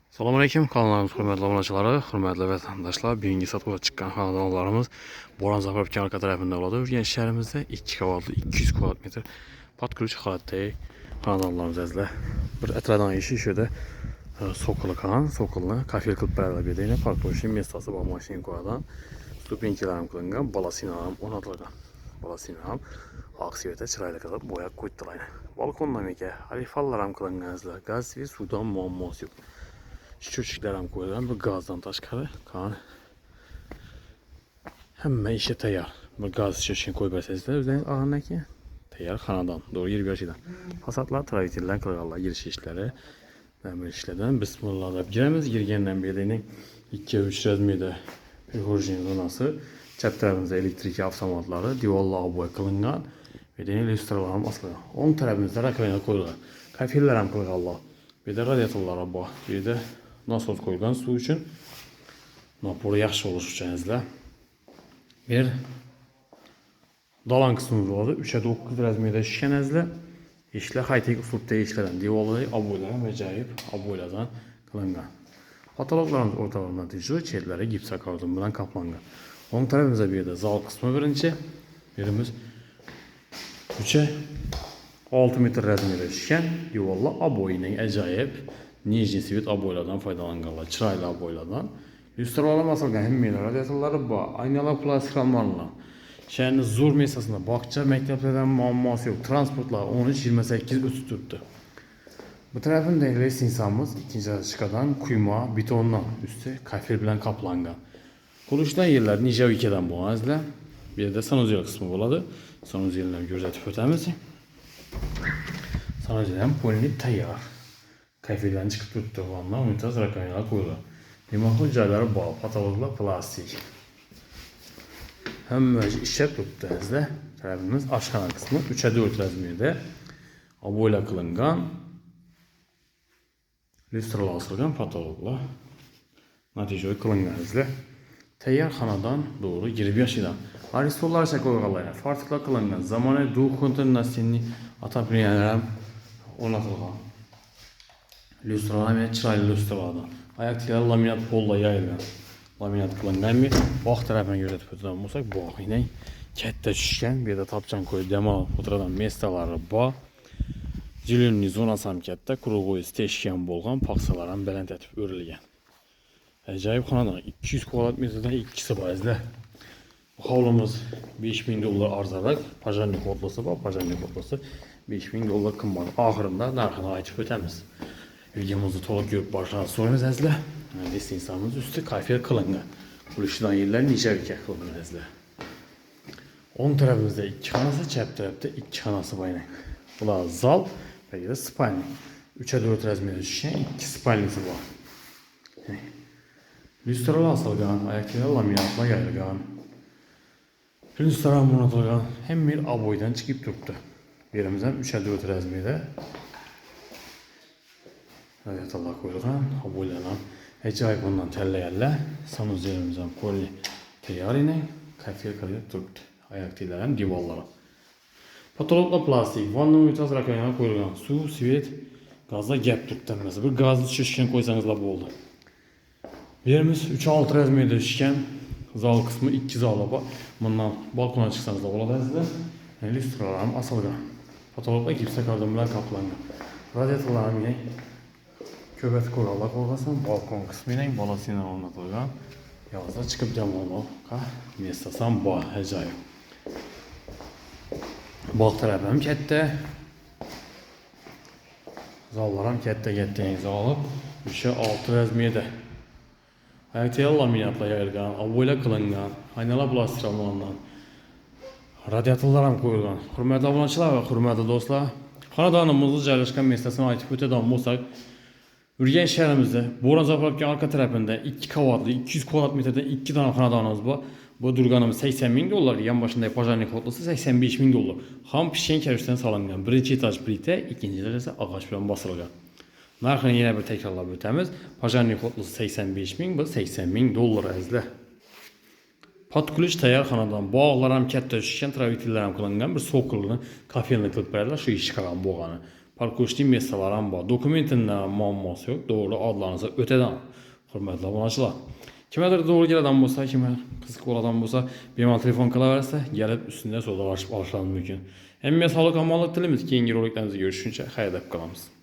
Selamünaleyküm kanallarımız hürmetli abunəçiləri, hürmetli vətəndaşlar. Birinci satışa çıxan xanadonlarımız Boran Zapravkin arka tərəfində oladı. Urgen şəhərimizdə 2 kvadratlı 200 kvadrat metr Patkuluç xalatdayı xanadonlarımız əzlə. Bir ətradan işi şöyle Sokulu kan, Sokuluna kafel kılıp beraber bir deyinə Patkuluçun mestası var maşin koyadan. Stupinkilərim kılıngan, balasinam onatılgan. Balasinam aksiyete çırayla kadar boyak koydular. Balkonla meke, halifallaram kılıngan əzlə. Gaz ve sudan muamması yok. Çöçüklerim koyulan bir gazdan taşkarı kan hemen işe tayar. Bir gaz çöçüğünü koyup versezler üzerine ağırındaki tayar xanadan doğru yer bir şeyden. Fasatlar traditörler kırıqlar giriş işleri demir işlerden bismillah'da giremiz. Girgenden belirinin 2-3 rezmiyede bir orijinal zonası. Çap tarafımızda elektrik avtomatları divarla aboya kılıngan ve de illüstralarım asılı. 10 tarafımızda rakayına koyulan. Kafirlerim kırıqlar. Bir de radyatörler bu. Bir de nasos koyulgan su için napuru yaxşı olur üçənizlə. Bir dalan kısmımız oldu. 3'e 9 rəzmiyyədə şişənəzlə. İşlə high-tech usulda işlənən divarları aboylayan və cayıb aboyladan kılıngan. Patologlarımız ortalarından tecrübə çeyrləri gips akardımdan kaplangan. Onun tarafımıza bir de zal kısmı birinci. Birimiz 3'e 6 metr rəzmiyyədə şişən divarla aboyla acayip Nijni sivit aboylardan faydalanırlar. Çırayla aboylardan. Lüstralarla masılgan hemmeler radyatörleri bu. Aynalar plastik almanla. Şehrin zor mesasında bakça mekteplerden muamması yok. Transportlar 13-28 ötütürdü. Bu tarafın dengeli insanımız ikinci açıkadan kuyma, betonla üstü kafir bilen kaplangan. Kuruluşdan yerler Nijavike'den bu azla. Bir de sanuzel kısmı oladı. Sanuzel'den gözetip ötemiz. Sanuzel'den polinit tayyar. Kafeden çıkıp tuttu olanlar ünitaz rakayına koydu. Limanlı cayları bağ, patologla plastik. Hem işe tuttu ezde. Tarafımız aşkana kısmı 3'e 4 rəzmiyədə aboyla kılıngan lüstralı asılgan patologla naticeyi kılıngan ezde. Teyyar xanadan doğru girib yaşıdan. Aristollar şakoyğalayla farklı kılıngan zamanı duhuntan nasinni atapriyanlarım onatılgan. Lüstralar ve çıraylı lüstralardan. Ayaktiler laminat polla yayılgan. Laminat kılıngan bir bağ tarafına gözetip ötüden olsak bağ yine kette şişken bir de tapçan koyu demal oturadan mestaları bağ. Zilünni zonasam kette kurulgoyu steşken bolgan paksalardan belent etip örülgen. Acayip xanadan 200 kvadrat metrede ikisi var izle. Bu havlumuz 5000 dolar arzarak pajarnik odlası var. Pajarnik odlası 5000 dolar kımbar. Ahırında narxına aytıp ötemiz. Videomuzu toluk görüp başladık sorumuz əzlə. Dest insanımız üstü kayfiyə kılınga. Kuruluşdan yerler Nijavike kılınga əzlə. 10 tarafımızda 2 xanası, çap tarafta 2 xanası bayına. Bunlar zal ve de spalni. 3'e 4 rəzmiyyədə düşən 2 spalnisi var. Lüstralı asılgan, ayakları laminatla yayılgan. Lüstralı monatılgan hem bir aboydan çıkıp durdu. Birimizden 3'e 4 rəzmiyyədə evet Allah koyduğun aboylanan acayip ondan telləyərlə sanuzelimizden poli teyarıyla kafiyə kalıyor durdu. Ayaktilərin divarlara. Patologla plastik, vanna ünitaz rakayına koyulgan su, sivet, gazla gap tuttanması. Bir gazlı şişken koysanızla bu oldu. Birimiz 3-6 rəzmiyyədə şişken zal kısmı 2 zala var. Bundan balkona çıksanız da oladınızda. Lüstralarım asılgan. Patologla gipsə kardımlar kaplangan. Radyatörlarım yine köbet koyarlar koyarsan balkon kısmı yine balasıyla onatılgan. Yazda çıkıp camlarına mestasam bağ, acayip. Bağ tarafım kette. Zallarım kette alıp 3'e 6 rəzmiyyədə. Ayaktiyə laminatla yayılgan, aboyla kılıngan, aynalar plastik almanından. Radyatörlarım koyulgan. Hürmetli abunəçilər və hürmetli dostlar. Xanadanımızı caylaşkan mestasına ait ötədən olsaq, Urgen şehrimizde Boran Zapravkin arka tarafında 2 kvadratlı 200 kvadrat metrede 2 tane xanadanımız var. Bu durganımız 80 bin dolar, yan başında pajarnik odlası 85 bin dolar. Ham pişen kerüşten salıngan. Birinci etaj plite, ikinci etaj ise ağaç bilen basılgan. Narxını yine bir tekrarlab ötemiz. Pajarnik odlası 85 bin, bu 80 bin dolar əzlə. Patkuluç tayar xanadan bağlar hem kette şişen travitiller hem kılıngan bir sokulunu kafiyonlu kılıp verdiler şu iş çıkaran boğanı. parkochli meseleler ham bor. Dokumentinden muammosi yok. Doğru adlarınıza öteden. Hürmetli obunachilar. Kimdir doğru keladigan bo'lsa, kim qiziq bo'ladigan bo'lsa, bemalol telefon qilaversa, gelib üstünde so'zlashib olishlari mumkin. Hamma sog'lik, omonlik tilimiz. Keyingi roliklarımizda görüşünce xayr deb qolamiz.